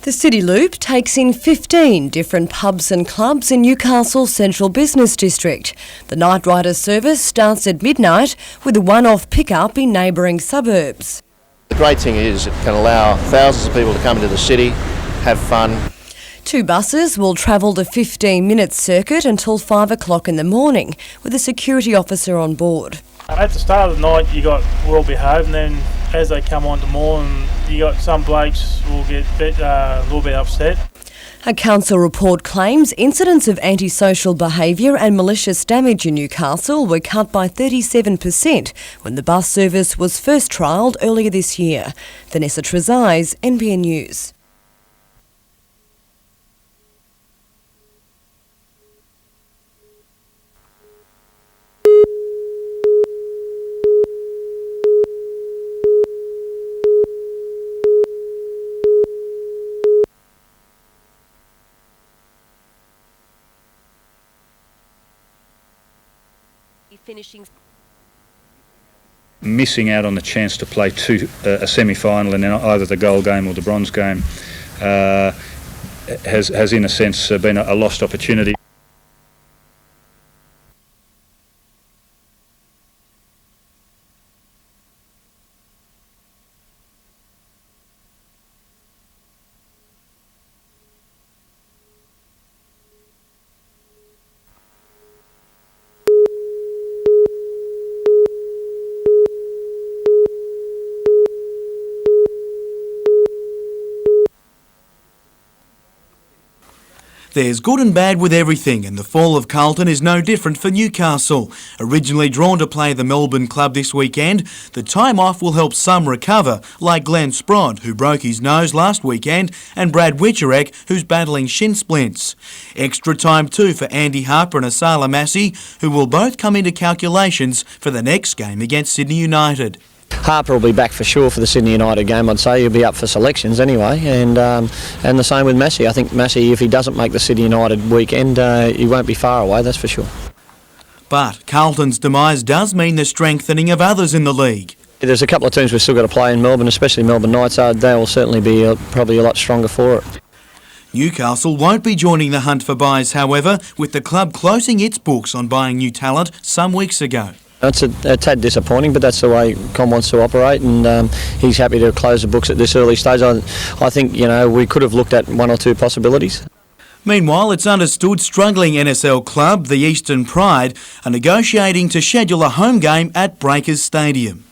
The City Loop takes in 15 different pubs and clubs in Newcastle's central business district. The Night Rider service starts at midnight with a one-off pickup in neighbouring suburbs. The great thing is it can allow thousands of people to come into the city, have fun. 2 buses will travel the 15-minute circuit until 5 o'clock in the morning with a security officer on board. At the start of the night you got well behaved, and then as they come on to morning you got some blokes will get a little bit upset. A council report claims incidents of antisocial behaviour and malicious damage in Newcastle were cut by 37% when the bus service was first trialled earlier this year. Vanessa Trezise, NBN News. Missing out on the chance to play a semi-final in either the gold game or the bronze game has in a sense been a lost opportunity. There's good and bad with everything, and the fall of Carlton is no different for Newcastle. Originally drawn to play the Melbourne club this weekend, the time off will help some recover, like Glenn Sprod, who broke his nose last weekend, and Brad Witcherek, who's battling shin splints. Extra time too for Andy Harper and Asala Massey, who will both come into calculations for the next game against Sydney United. Harper will be back for sure for the Sydney United game, I'd say. He'll be up for selections anyway, and the same with Massey. I think Massey, if he doesn't make the Sydney United weekend, he won't be far away, that's for sure. But Carlton's demise does mean the strengthening of others in the league. There's a couple of teams we've still got to play in Melbourne, especially Melbourne Knights. They will certainly be probably a lot stronger for it. Newcastle won't be joining the hunt for buys, however, with the club closing its books on buying new talent some weeks ago. It's a tad disappointing, but that's the way Con wants to operate, and he's happy to close the books at this early stage. I think, we could have looked at 1 or 2 possibilities. Meanwhile, it's understood struggling NSL club, the Eastern Pride, are negotiating to schedule a home game at Breakers Stadium.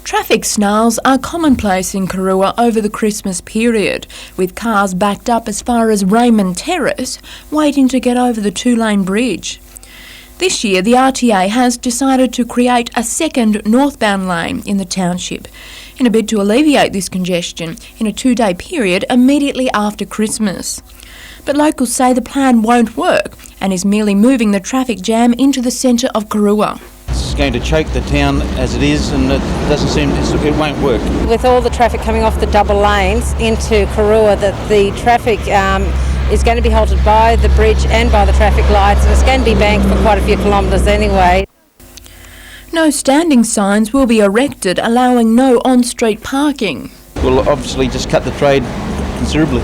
Traffic snarls are commonplace in Karuah over the Christmas period, with cars backed up as far as Raymond Terrace, waiting to get over the 2-lane bridge. This year, the RTA has decided to create a second northbound lane in the township, in a bid to alleviate this congestion in a 2-day period immediately after Christmas. But locals say the plan won't work and is merely moving the traffic jam into the centre of Karuah. It's going to choke the town as it is, and it doesn't seem it won't work. With all the traffic coming off the double lanes into Karuah, that the traffic is going to be halted by the bridge and by the traffic lights, and it's going to be banked for quite a few kilometres anyway. No standing signs will be erected allowing no on-street parking. We'll obviously just cut the trade considerably.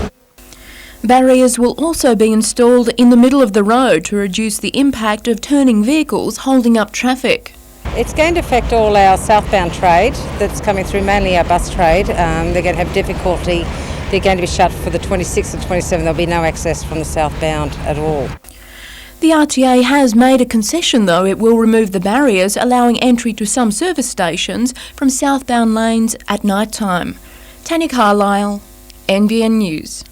Barriers will also be installed in the middle of the road to reduce the impact of turning vehicles holding up traffic. It's going to affect all our southbound trade that's coming through, mainly our bus trade. They're going to have difficulty. They're going to be shut for the 26th and 27th. There'll be no access from the southbound at all. The RTA has made a concession though. It will remove the barriers allowing entry to some service stations from southbound lanes at night time. Tanya Carlisle, NBN News.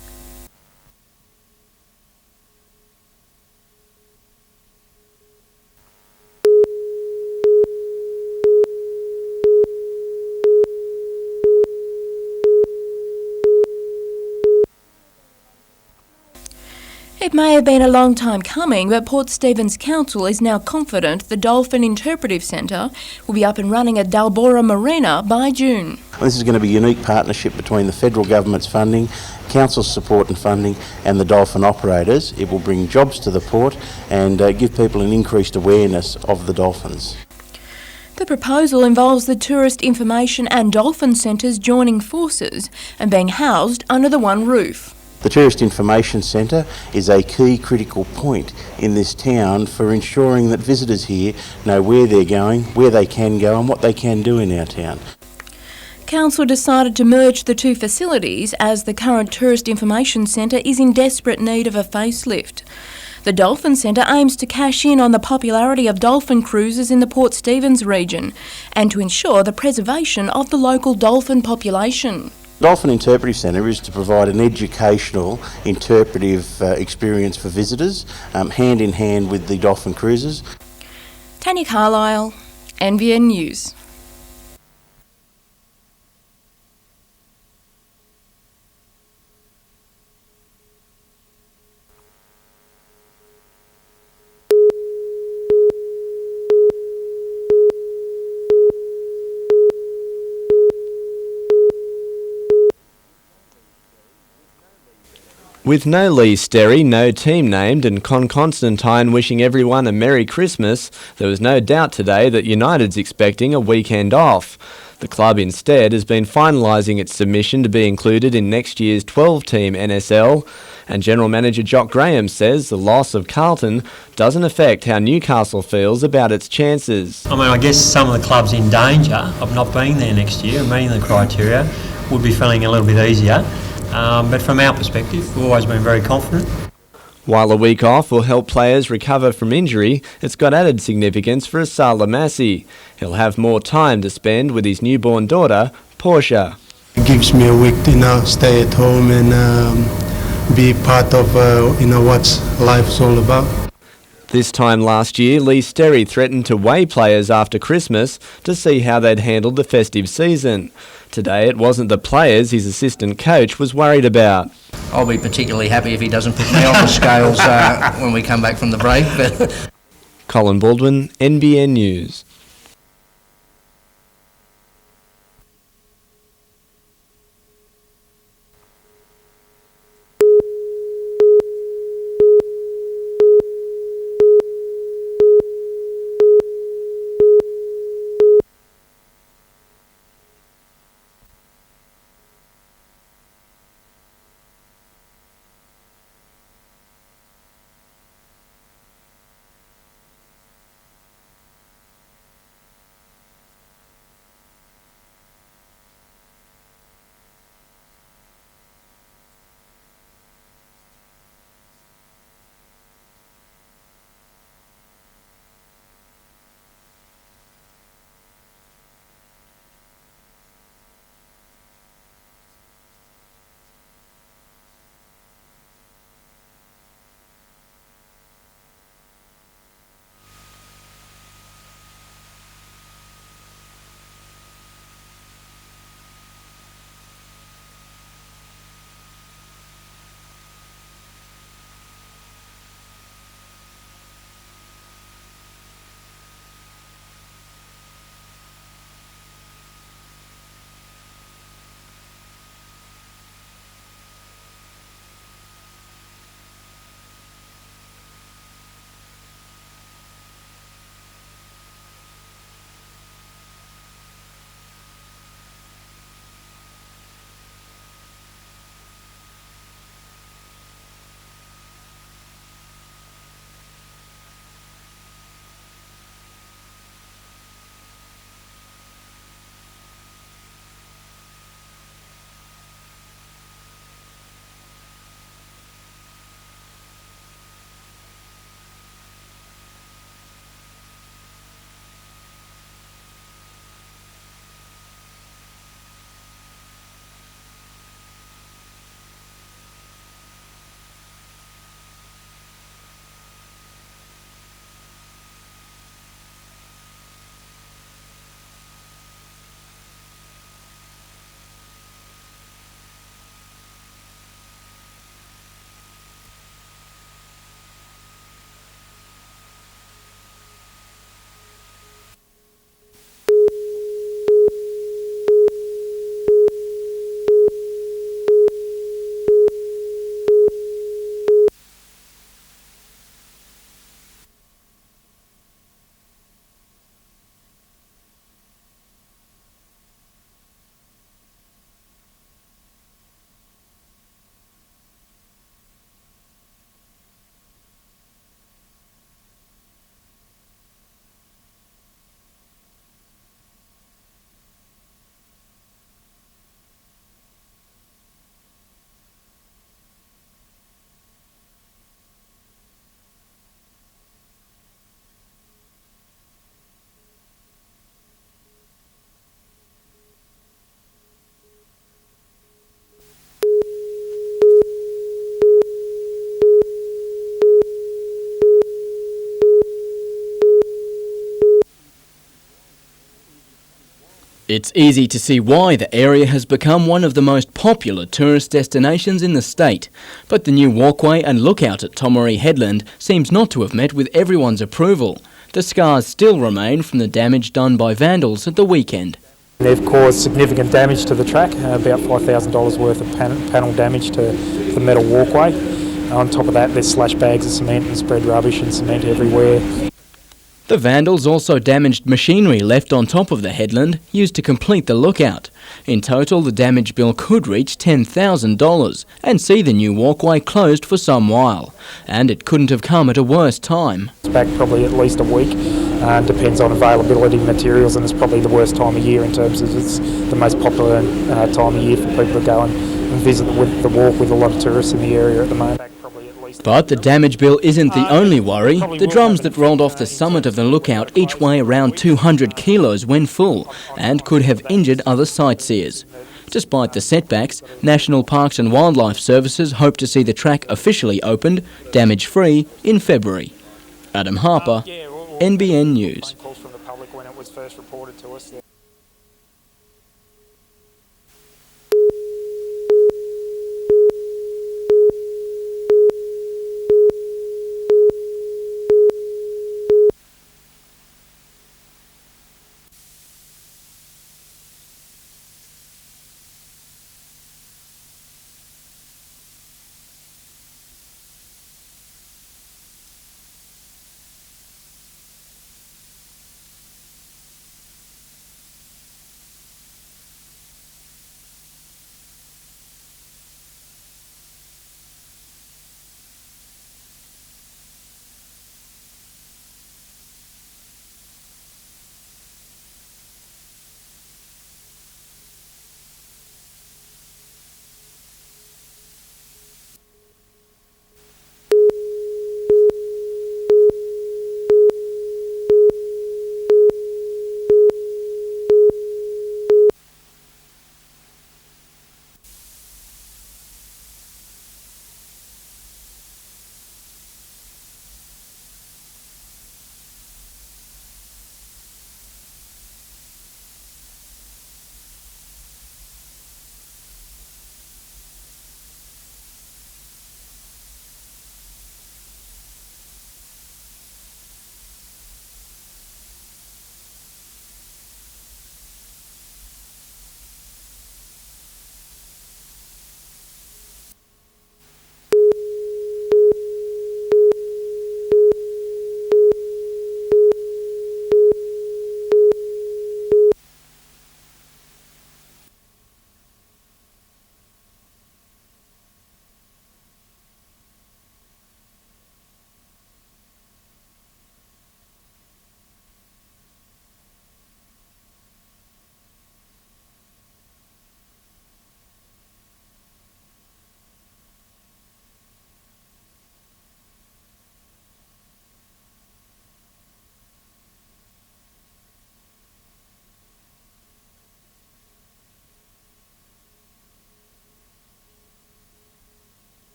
It may have been a long time coming, but Port Stephens Council is now confident the Dolphin Interpretive Centre will be up and running at Dalbora Marina by June. This is going to be a unique partnership between the federal government's funding, council's support and funding and the dolphin operators. It will bring jobs to the port and give people an increased awareness of the dolphins. The proposal involves the Tourist Information and Dolphin Centres joining forces and being housed under the one roof. The Tourist Information Centre is a key critical point in this town for ensuring that visitors here know where they're going, where they can go and what they can do in our town. Council decided to merge the two facilities as the current Tourist Information Centre is in desperate need of a facelift. The Dolphin Centre aims to cash in on the popularity of dolphin cruises in the Port Stephens region and to ensure the preservation of the local dolphin population. The Dolphin Interpretive Centre is to provide an educational, interpretive experience for visitors, hand in hand with the dolphin cruises. Tanya Carlisle, NBN News. With no Lee Sterry, no team named and Con Constantine wishing everyone a Merry Christmas, there was no doubt today that United's expecting a weekend off. The club instead has been finalising its submission to be included in next year's 12-team NSL, and General Manager Jock Graham says the loss of Carlton doesn't affect how Newcastle feels about its chances. I mean, I guess some of the clubs in danger of not being there next year and meeting the criteria would be feeling a little bit easier. But from our perspective, we've always been very confident. While a week off will help players recover from injury, it's got added significance for Asala Massey. He'll have more time to spend with his newborn daughter, Portia. It gives me a week to stay at home and be part of what life's all about. This time last year, Lee Sterry threatened to weigh players after Christmas to see how they'd handled the festive season. Today, it wasn't the players his assistant coach was worried about. I'll be particularly happy if he doesn't put me on the scales when we come back from the break. Colin Baldwin, NBN News. It's easy to see why the area has become one of the most popular tourist destinations in the state, but the new walkway and lookout at Tomaree Headland seems not to have met with everyone's approval. The scars still remain from the damage done by vandals at the weekend. They've caused significant damage to the track, about $5,000 worth of panel damage to the metal walkway. On top of that, there's slash bags of cement and spread rubbish and cement everywhere. The vandals also damaged machinery left on top of the headland used to complete the lookout. In total, the damage bill could reach $10,000 and see the new walkway closed for some while. And it couldn't have come at a worse time. It's back probably at least a week. Depends on availability of materials, and it's probably the worst time of year in terms of it's the most popular time of year for people to go and visit the walk with a lot of tourists in the area at the moment. But the damage bill isn't the only worry. The drums that rolled off the summit of the lookout each weigh around 200 kilos when full and could have injured other sightseers. Despite the setbacks, National Parks and Wildlife Services hope to see the track officially opened, damage-free, in February. Adam Harper, NBN News.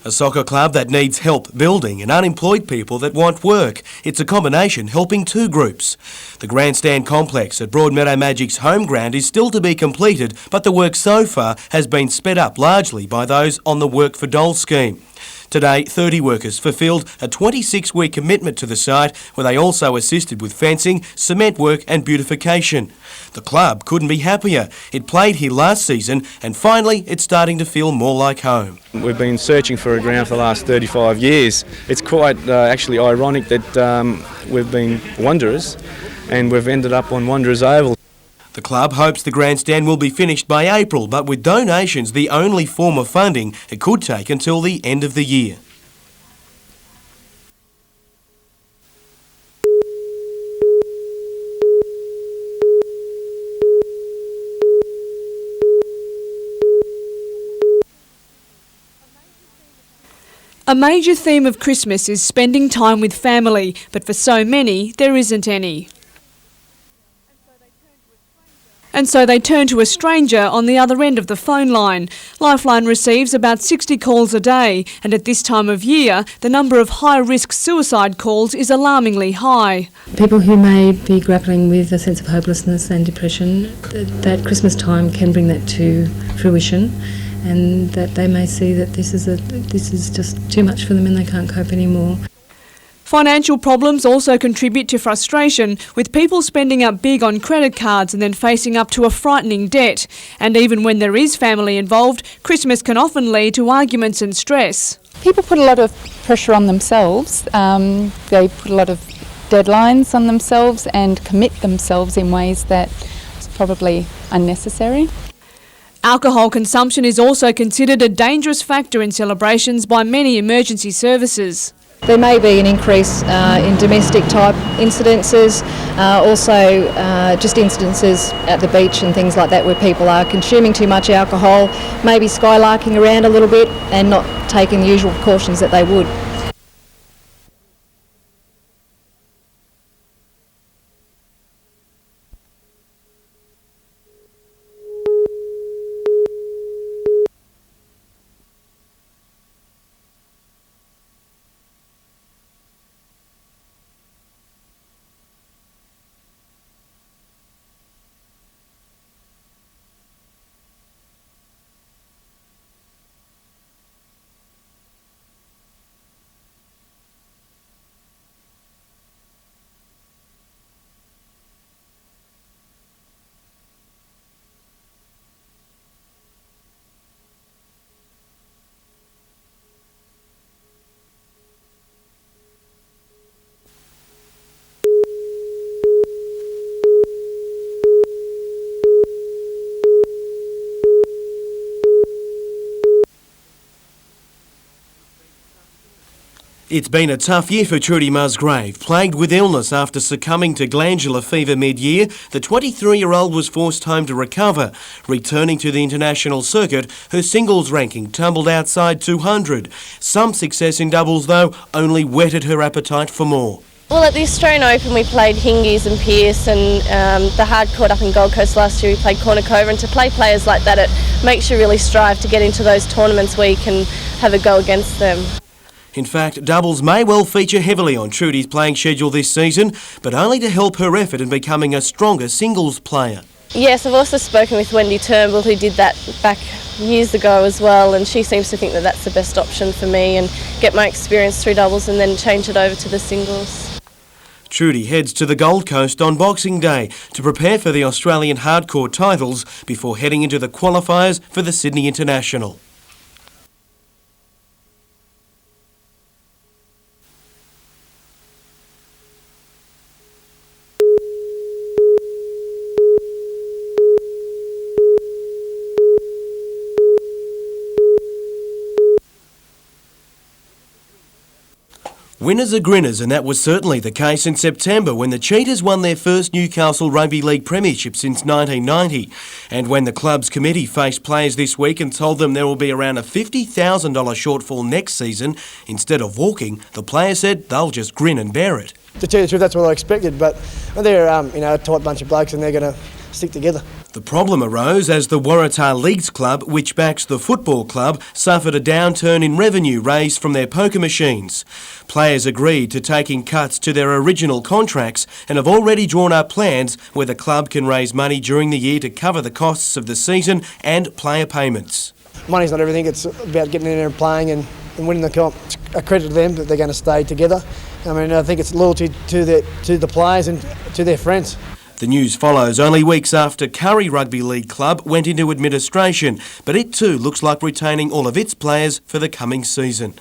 A soccer club that needs help building and unemployed people that want work. It's a combination helping two groups. The grandstand complex at Broadmeadow Magic's home ground is still to be completed, but the work so far has been sped up largely by those on the Work for Dole scheme. Today, 30 workers fulfilled a 26-week commitment to the site where they also assisted with fencing, cement work and beautification. The club couldn't be happier. It played here last season and finally it's starting to feel more like home. We've been searching for a ground for the last 35 years. It's quite actually ironic that we've been Wanderers and we've ended up on Wanderers Oval. The club hopes the grandstand will be finished by April, but with donations the only form of funding, it could take until the end of the year. A major theme of Christmas is spending time with family, but for so many, there isn't any. And so they turn to a stranger on the other end of the phone line. Lifeline receives about 60 calls a day, and at this time of year, the number of high-risk suicide calls is alarmingly high. People who may be grappling with a sense of hopelessness and depression, that Christmas time can bring that to fruition, and that they may see that this is just too much for them and they can't cope anymore. Financial problems also contribute to frustration, with people spending up big on credit cards and then facing up to a frightening debt. And even when there is family involved, Christmas can often lead to arguments and stress. People put a lot of pressure on themselves. They put a lot of deadlines on themselves and commit themselves in ways that is probably unnecessary. Alcohol consumption is also considered a dangerous factor in celebrations by many emergency services. There may be an increase in domestic type incidences, also just incidences at the beach and things like that where people are consuming too much alcohol, maybe skylarking around a little bit and not taking the usual precautions that they would. It's been a tough year for Trudy Musgrave. Plagued with illness after succumbing to glandular fever mid-year, the 23-year-old was forced home to recover. Returning to the international circuit, her singles ranking tumbled outside 200. Some success in doubles, though, only whetted her appetite for more. Well, at the Australian Open we played Hingis and Pearce, and the hard court up in Gold Coast last year we played Cornucova, and to play players like that it makes you really strive to get into those tournaments where you can have a go against them. In fact, doubles may well feature heavily on Trudy's playing schedule this season, but only to help her effort in becoming a stronger singles player. Yes, I've also spoken with Wendy Turnbull, who did that back years ago as well, and she seems to think that that's the best option for me, and get my experience through doubles and then change it over to the singles. Trudy heads to the Gold Coast on Boxing Day to prepare for the Australian hardcourt titles before heading into the qualifiers for the Sydney International. Winners are grinners, and that was certainly the case in September when the Cheetahs won their first Newcastle Rugby League premiership since 1990. And when the club's committee faced players this week and told them there will be around a $50,000 shortfall next season, instead of walking, the players said they'll just grin and bear it. To tell you the truth, that's what I expected, but they're a tight bunch of blokes and they're going to stick together. The problem arose as the Waratah Leagues Club, which backs the football club, suffered a downturn in revenue raised from their poker machines. Players agreed to taking cuts to their original contracts and have already drawn up plans where the club can raise money during the year to cover the costs of the season and player payments. Money's not everything, it's about getting in there and playing and winning the comp. It's a credit to them that they're going to stay together. I mean, I think it's loyalty to the players and to their friends. The news follows only weeks after Curry Rugby League Club went into administration, but it too looks like retaining all of its players for the coming season.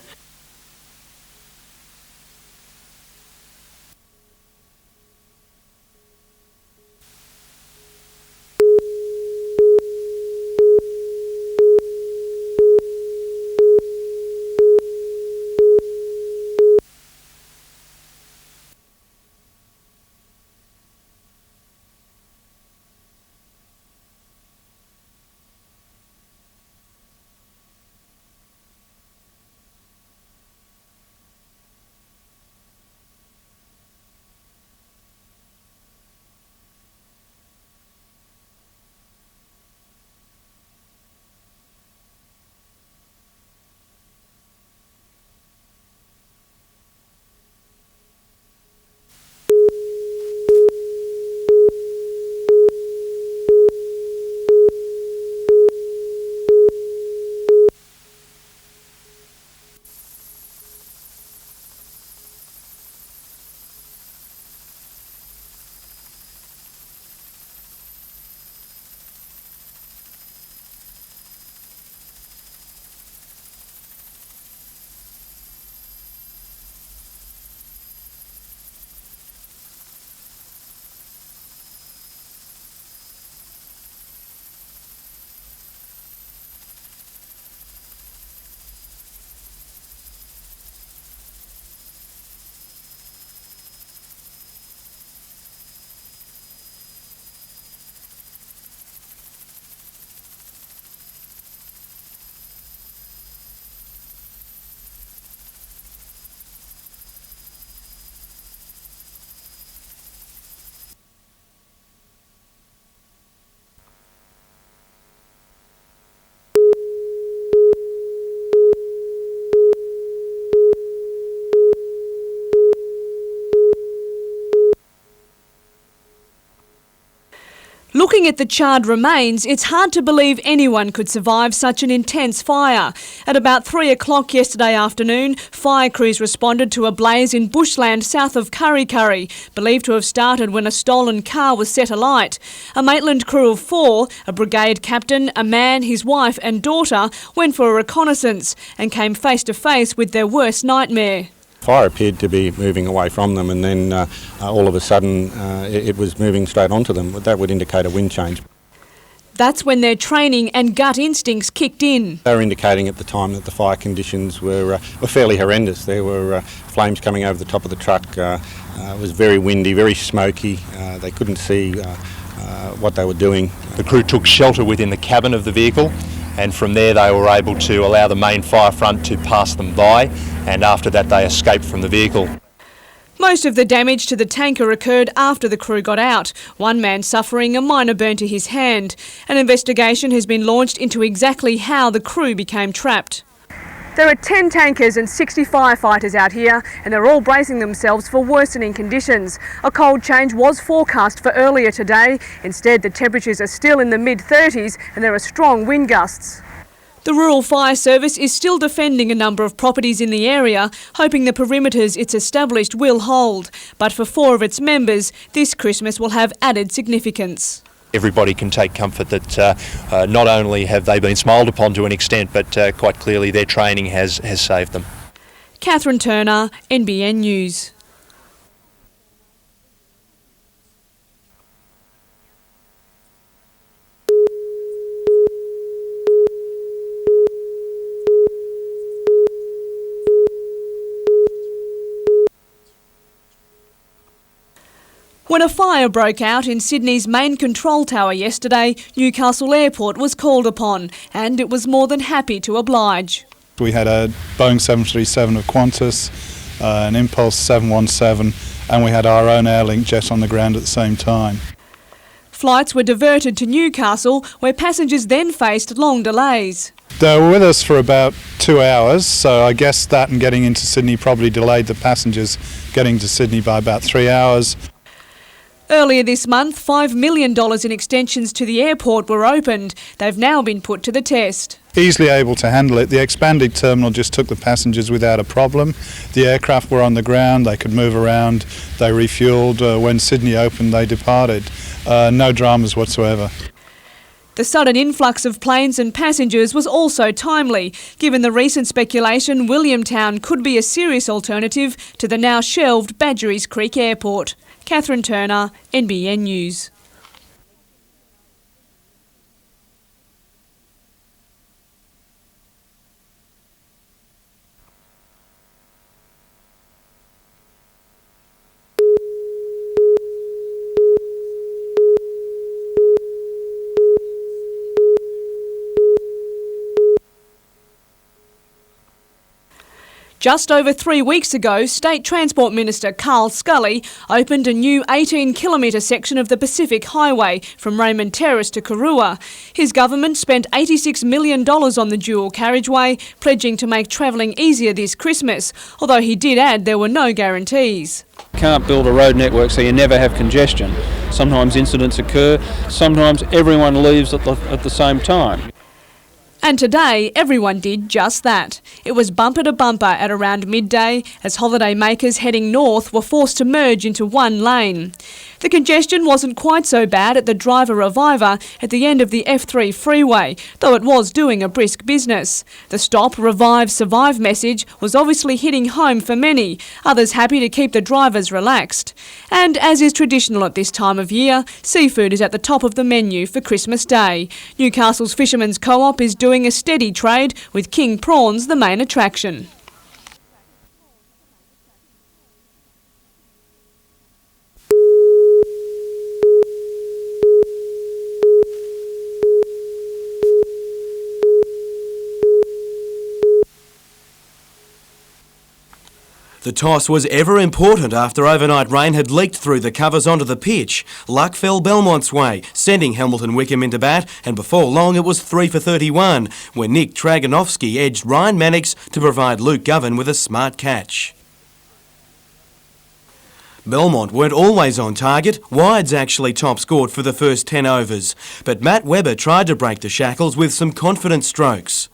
Looking at the charred remains, it's hard to believe anyone could survive such an intense fire. At about 3 o'clock yesterday afternoon, fire crews responded to a blaze in bushland south of Kurri Kurri, believed to have started when a stolen car was set alight. A Maitland crew of 4, a brigade captain, a man, his wife and daughter, went for a reconnaissance and came face to face with their worst nightmare. Fire appeared to be moving away from them, and then all of a sudden it was moving straight onto them. That would indicate a wind change. That's when their training and gut instincts kicked in. They were indicating at the time that the fire conditions were fairly horrendous. There were flames coming over the top of the truck. It was very windy, very smoky. They couldn't see what they were doing. The crew took shelter within the cabin of the vehicle, and from there they were able to allow the main fire front to pass them by, and after that they escaped from the vehicle. Most of the damage to the tanker occurred after the crew got out, one man suffering a minor burn to his hand. An investigation has been launched into exactly how the crew became trapped. There are 10 tankers and 60 firefighters out here, and they're all bracing themselves for worsening conditions. A cold change was forecast for earlier today. Instead, the temperatures are still in the mid-30s and there are strong wind gusts. The Rural Fire Service is still defending a number of properties in the area, hoping the perimeters it's established will hold. But for 4 of its members, this Christmas will have added significance. Everybody can take comfort that not only have they been smiled upon to an extent, but quite clearly their training has saved them. Catherine Turner, NBN News. When a fire broke out in Sydney's main control tower yesterday, Newcastle Airport was called upon, and it was more than happy to oblige. We had a Boeing 737 of Qantas, an Impulse 717, and we had our own Airlink jet on the ground at the same time. Flights were diverted to Newcastle, where passengers then faced long delays. They were with us for about 2 hours, so I guess that and getting into Sydney probably delayed the passengers getting to Sydney by about 3 hours. Earlier this month, $5 million in extensions to the airport were opened. They've now been put to the test. Easily able to handle it. The expanded terminal just took the passengers without a problem. The aircraft were on the ground, they could move around, they refuelled. When Sydney opened, they departed. No dramas whatsoever. The sudden influx of planes and passengers was also timely, given the recent speculation Williamtown could be a serious alternative to the now shelved Badgerys Creek Airport. Catherine Turner, NBN News. Just over 3 weeks ago, State Transport Minister Carl Scully opened a new 18-kilometre section of the Pacific Highway from Raymond Terrace to Kurua. His government spent $86 million on the dual carriageway, pledging to make travelling easier this Christmas, although he did add there were no guarantees. You can't build a road network so you never have congestion. Sometimes incidents occur, sometimes everyone leaves at the same time. And today, everyone did just that. It was bumper to bumper at around midday as holiday makers heading north were forced to merge into one lane. The congestion wasn't quite so bad at the Driver Reviver at the end of the F3 freeway, though it was doing a brisk business. The Stop, Revive, Survive message was obviously hitting home for many, others happy to keep the drivers relaxed. And as is traditional at this time of year, seafood is at the top of the menu for Christmas Day. Newcastle's Fishermen's Co-op is doing a steady trade, with king prawns the main attraction. The toss was ever important after overnight rain had leaked through the covers onto the pitch. Luck fell Belmont's way, sending Hamilton Wickham into bat, and before long it was 3 for 31, when Nick Dragonovsky edged Ryan Mannix to provide Luke Govan with a smart catch. Belmont weren't always on target. Wides actually top scored for the first 10 overs. But Matt Webber tried to break the shackles with some confident strokes.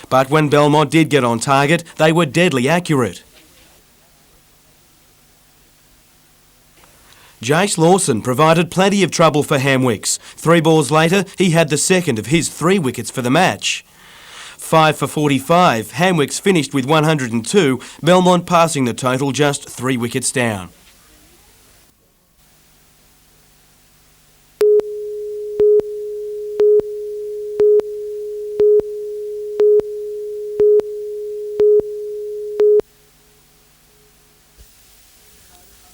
But when Belmont did get on target, they were deadly accurate. Jace Lawson provided plenty of trouble for Hamwicks. 3 balls later, he had the second of his 3 wickets for the match. 5 for 45, Hamwicks finished with 102, Belmont passing the total just 3 wickets down.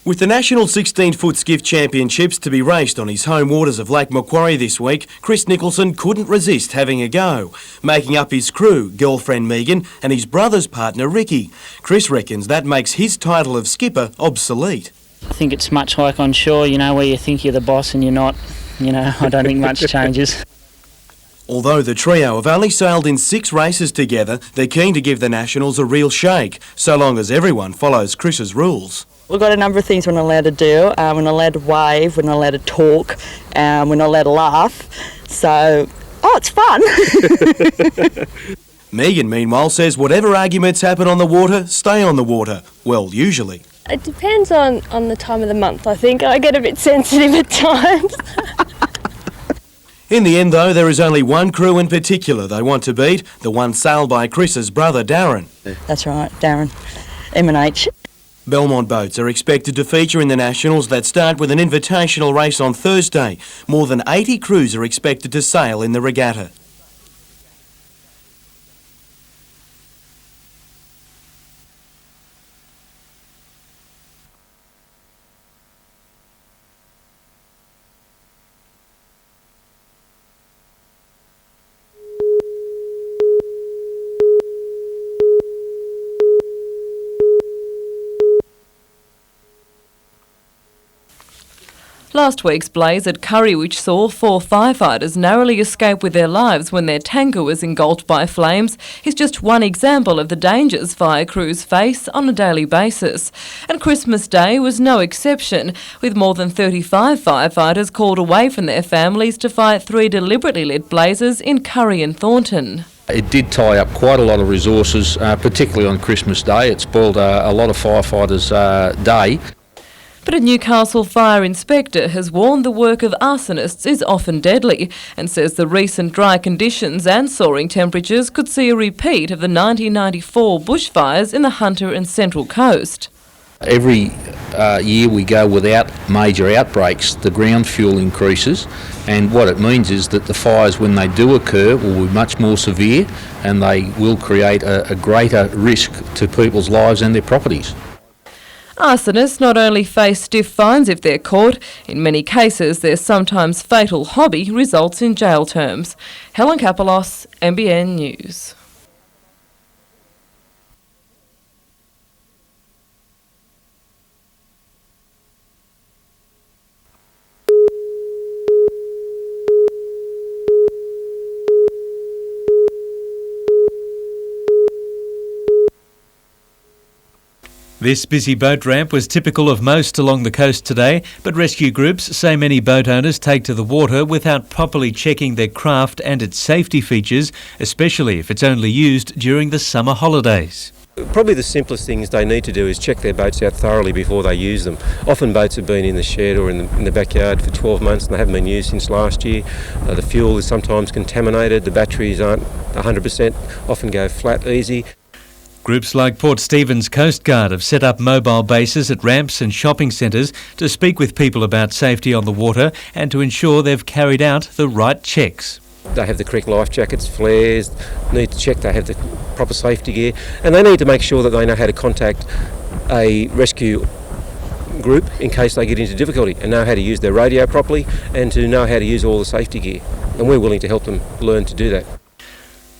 With the National 16-foot Skiff Championships to be raced on his home waters of Lake Macquarie this week, Chris Nicholson couldn't resist having a go, making up his crew, girlfriend Megan and his brother's partner Ricky. Chris reckons that makes his title of skipper obsolete. I think it's much like on shore, you know, where you think you're the boss and you're not. You know, I don't think much changes. Although the trio have only sailed in 6 races together, they're keen to give the Nationals a real shake, so long as everyone follows Chris's rules. We've got a number of things we're not allowed to do. We're not allowed to wave, we're not allowed to talk, we're not allowed to laugh. So, it's fun. Megan, meanwhile, says whatever arguments happen on the water, stay on the water. Well, usually. It depends on the time of the month, I think. I get a bit sensitive at times. In the end, though, there is only one crew in particular they want to beat, the one sailed by Chris's brother, Darren. That's right, Darren. M&H. Belmont boats are expected to feature in the Nationals that start with an invitational race on Thursday. More than 80 crews are expected to sail in the regatta. Last week's blaze at Currywitch saw 4 firefighters narrowly escape with their lives when their tanker was engulfed by flames is just one example of the dangers fire crews face on a daily basis. And Christmas Day was no exception, with more than 35 firefighters called away from their families to fight 3 deliberately lit blazes in Curry and Thornton. It did tie up quite a lot of resources, particularly on Christmas Day. It spoiled a lot of firefighters' day. But a Newcastle fire inspector has warned the work of arsonists is often deadly and says the recent dry conditions and soaring temperatures could see a repeat of the 1994 bushfires in the Hunter and Central Coast. Every year we go without major outbreaks, the ground fuel increases, and what it means is that the fires, when they do occur, will be much more severe and they will create a greater risk to people's lives and their properties. Arsonists not only face stiff fines if they're caught, in many cases their sometimes fatal hobby results in jail terms. Helen Kapelos, NBN News. This busy boat ramp was typical of most along the coast today, but rescue groups say many boat owners take to the water without properly checking their craft and its safety features, especially if it's only used during the summer holidays. Probably the simplest things they need to do is check their boats out thoroughly before they use them. Often boats have been in the shed or in the backyard for 12 months and they haven't been used since last year. The fuel is sometimes contaminated, the batteries aren't 100%, often go flat easy. Groups like Port Stephens Coast Guard have set up mobile bases at ramps and shopping centres to speak with people about safety on the water and to ensure they've carried out the right checks. They have the correct life jackets, flares, need to check they have the proper safety gear, and they need to make sure that they know how to contact a rescue group in case they get into difficulty and know how to use their radio properly and to know how to use all the safety gear. And we're willing to help them learn to do that.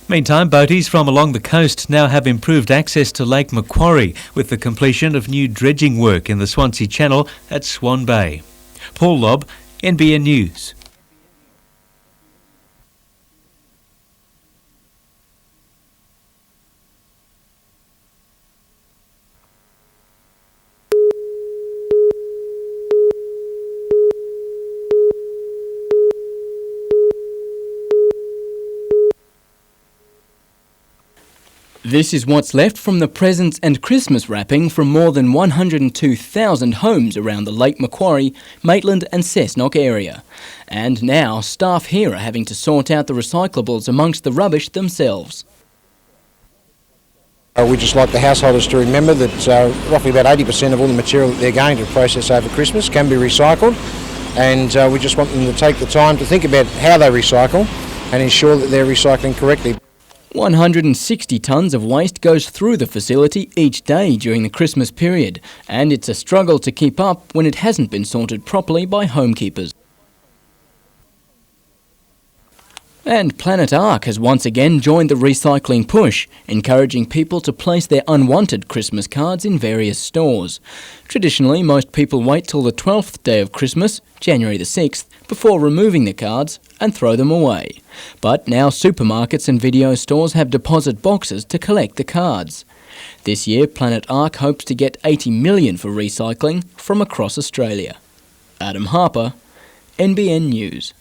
Meantime, boaties from along the coast now have improved access to Lake Macquarie with the completion of new dredging work in the Swansea Channel at Swan Bay. Paul Lobb, NBN News. This is what's left from the presents and Christmas wrapping from more than 102,000 homes around the Lake Macquarie, Maitland and Cessnock area. And now staff here are having to sort out the recyclables amongst the rubbish themselves. We'd just like the householders to remember that roughly about 80% of all the material that they're going to process over Christmas can be recycled, and we just want them to take the time to think about how they recycle and ensure that they're recycling correctly. 160 tonnes of waste goes through the facility each day during the Christmas period, and it's a struggle to keep up when it hasn't been sorted properly by homekeepers. And Planet Ark has once again joined the recycling push, encouraging people to place their unwanted Christmas cards in various stores. Traditionally, most people wait till the 12th day of Christmas, January the 6th, before removing the cards and throw them away. But now supermarkets and video stores have deposit boxes to collect the cards. This year, Planet Ark hopes to get $80 million for recycling from across Australia. Adam Harper, NBN News.